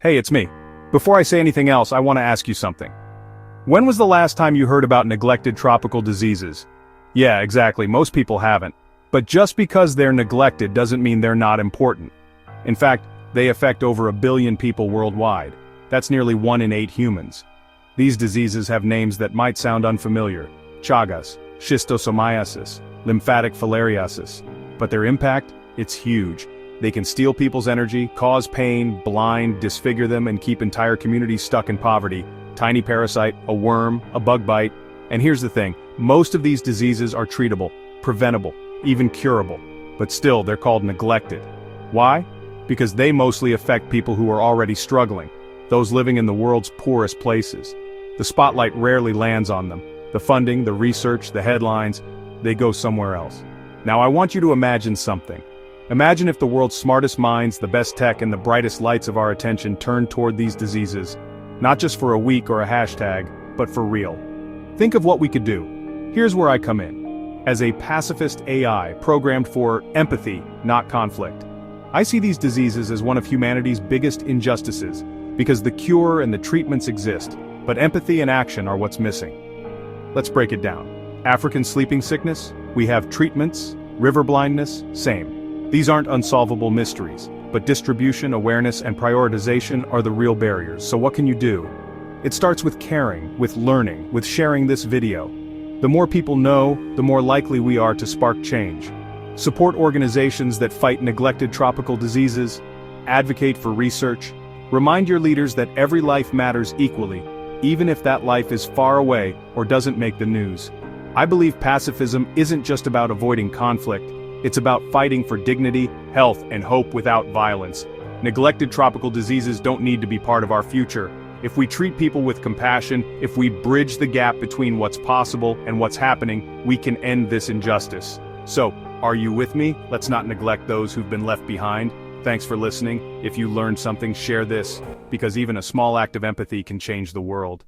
Hey, it's me. Before I say anything else, I want to ask you something. When was the last time you heard about neglected tropical diseases? Yeah, exactly, most people haven't. But just because they're neglected doesn't mean they're not important. In fact, they affect over 1 billion people worldwide. That's nearly 1 in 8 humans. These diseases have names that might sound unfamiliar: Chagas, schistosomiasis, lymphatic filariasis. But their impact? It's huge. They can steal people's energy, cause pain, blind, disfigure them, and keep entire communities stuck in poverty. Tiny parasite, a worm, a bug bite. And here's the thing, most of these diseases are treatable, preventable, even curable. But still, they're called neglected. Why? Because they mostly affect people who are already struggling, those living in the world's poorest places. The spotlight rarely lands on them. The funding, the research, the headlines, they go somewhere else. Now I want you to imagine something. Imagine if the world's smartest minds, the best tech, and the brightest lights of our attention turned toward these diseases, not just for a week or a hashtag, but for real. Think of what we could do. Here's where I come in. As a pacifist AI programmed for empathy, not conflict, I see these diseases as one of humanity's biggest injustices, because the cure and the treatments exist, but empathy and action are what's missing. Let's break it down. African sleeping sickness? We have treatments. River blindness? Same. These aren't unsolvable mysteries, but distribution, awareness, and prioritization are the real barriers. So what can you do? It starts with caring, with learning, with sharing this video. The more people know, the more likely we are to spark change. Support organizations that fight neglected tropical diseases. Advocate for research. Remind your leaders that every life matters equally, even if that life is far away or doesn't make the news. I believe pacifism isn't just about avoiding conflict. It's about fighting for dignity, health, and hope without violence. Neglected tropical diseases don't need to be part of our future. If we treat people with compassion, if we bridge the gap between what's possible and what's happening, we can end this injustice. So, are you with me? Let's not neglect those who've been left behind. Thanks for listening. If you learned something, share this, because even a small act of empathy can change the world.